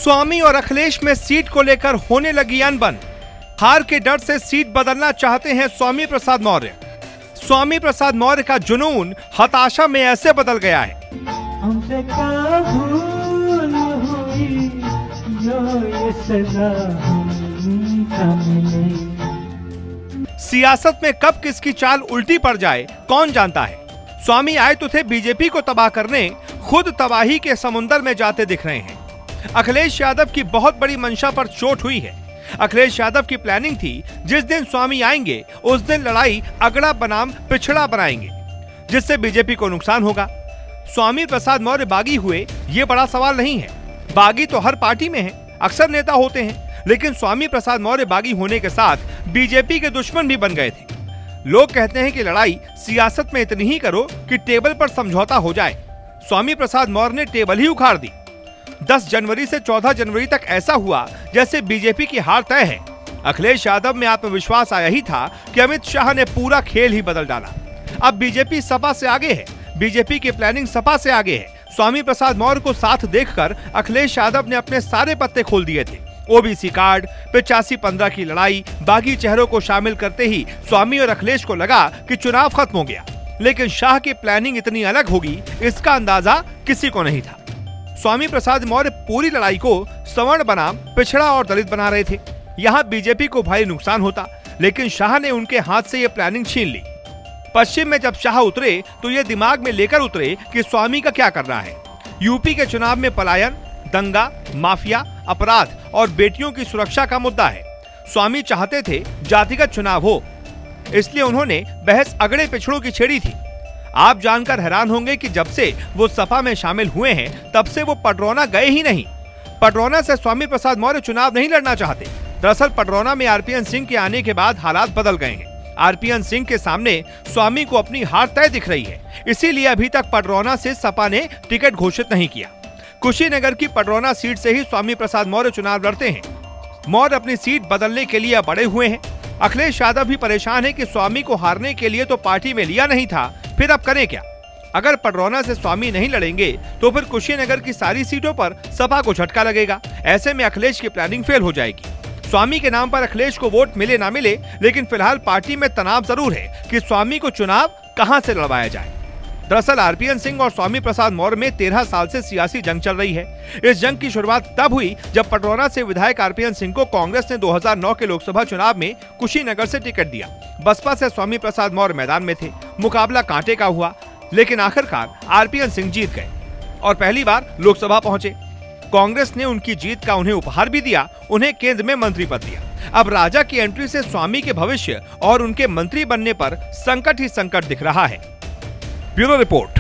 स्वामी और अखिलेश में सीट को लेकर होने लगी अनबन। हार के डर से सीट बदलना चाहते हैं स्वामी प्रसाद मौर्य। स्वामी प्रसाद मौर्य का जुनून हताशा में ऐसे बदल गया है। हमसे क्या भूल हुई जो ये सजा हमको मिली। सियासत में कब किसकी चाल उल्टी पड़ जाए कौन जानता है। स्वामी आए तो थे बीजेपी को तबाह करने, खुद तबाही के समुंदर में जाते दिख रहे हैं। अखिलेश यादव की बहुत बड़ी मंशा पर चोट हुई है। अखिलेश यादव की प्लानिंग थी जिस दिन स्वामी आएंगे उस दिन लड़ाई अगड़ा बनाम पिछड़ा बनाएंगे, जिससे बीजेपी को नुकसान होगा। स्वामी प्रसाद मौर्य बागी हुए ये बड़ा सवाल नहीं है। बागी तो हर पार्टी में है, अक्सर नेता होते हैं, लेकिन स्वामी प्रसाद मौर्य बागी होने के साथ बीजेपी के दुश्मन भी बन गए थे। लोग कहते हैं कि लड़ाई सियासत में इतनी ही करो कि टेबल पर समझौता हो जाए। स्वामी प्रसाद मौर्य ने टेबल ही उखाड़ दी। 10 जनवरी से 14 जनवरी तक ऐसा हुआ जैसे बीजेपी की हार तय है। अखिलेश यादव में आत्मविश्वास आया ही था कि अमित शाह ने पूरा खेल ही बदल डाला। अब बीजेपी सपा से आगे है, बीजेपी की प्लानिंग सपा से आगे है। स्वामी प्रसाद मौर्य को साथ देखकर अखिलेश यादव ने अपने सारे पत्ते खोल दिए थे। ओबीसी कार्ड, 85-15 की लड़ाई, बागी चेहरों को शामिल करते ही स्वामी और अखिलेश को लगा कि चुनाव खत्म हो गया। लेकिन शाह की प्लानिंग इतनी अलग होगी इसका अंदाजा किसी को नहीं था। स्वामी प्रसाद मौर्य पूरी लड़ाई को सवर्ण बनाम पिछड़ा और दलित बना रहे थे। यहाँ बीजेपी को भारी नुकसान होता, लेकिन शाह ने उनके हाथ से ये प्लानिंग छीन ली। पश्चिम में जब शाह उतरे तो ये दिमाग में लेकर उतरे कि स्वामी का क्या करना है। यूपी के चुनाव में पलायन, दंगा, माफिया, अपराध और बेटियों की सुरक्षा का मुद्दा है। स्वामी चाहते थे जातिगत चुनाव हो, इसलिए उन्होंने बहस अगड़े पिछड़ों की छेड़ी थी। आप जानकर हैरान होंगे कि जब से वो सपा में शामिल हुए हैं तब से वो पडरौना गए ही नहीं। पडरौना से स्वामी प्रसाद मौर्य चुनाव नहीं लड़ना चाहते। दरअसल पडरौना में आरपीएन सिंह के आने के बाद हालात बदल गए हैं। आरपीएन सिंह के सामने स्वामी को अपनी हार तय दिख रही है, इसीलिए अभी तक पडरौना से सपा ने टिकट घोषित नहीं किया। कुशीनगर की पडरौना सीट से ही स्वामी प्रसाद मौर्य चुनाव लड़ते हैं। मौर्य अपनी सीट बदलने के लिए बड़े हुए हैं। अखिलेश यादव भी परेशान है कि स्वामी को हारने के लिए तो पार्टी में लिया नहीं था, फिर अब करें क्या। अगर पडरौना से स्वामी नहीं लड़ेंगे तो फिर कुशीनगर की सारी सीटों पर सपा को झटका लगेगा। ऐसे में अखिलेश की प्लानिंग फेल हो जाएगी। स्वामी के नाम पर अखिलेश को वोट मिले ना मिले, लेकिन फिलहाल पार्टी में तनाव जरूर है कि स्वामी को चुनाव कहां से लड़वाया जाए। दरअसल आरपीएन सिंह और स्वामी प्रसाद मौर्य में 13 साल से सियासी जंग चल रही है। इस जंग की शुरुआत तब हुई जब पडरौना से विधायक आरपीएन सिंह को कांग्रेस ने 2009 के लोकसभा चुनाव में कुशीनगर से टिकट दिया। बसपा से स्वामी प्रसाद मौर्य मैदान में थे। मुकाबला कांटे का हुआ, लेकिन आखिरकार आरपीएन सिंह जीत गए और पहली बार लोकसभा पहुंचे। कांग्रेस ने उनकी जीत का उन्हें उपहार भी दिया, उन्हें केंद्र में मंत्री पद दिया। अब राजा की एंट्री से स्वामी के भविष्य और उनके मंत्री बनने पर संकट ही संकट दिख रहा है। Bureau report.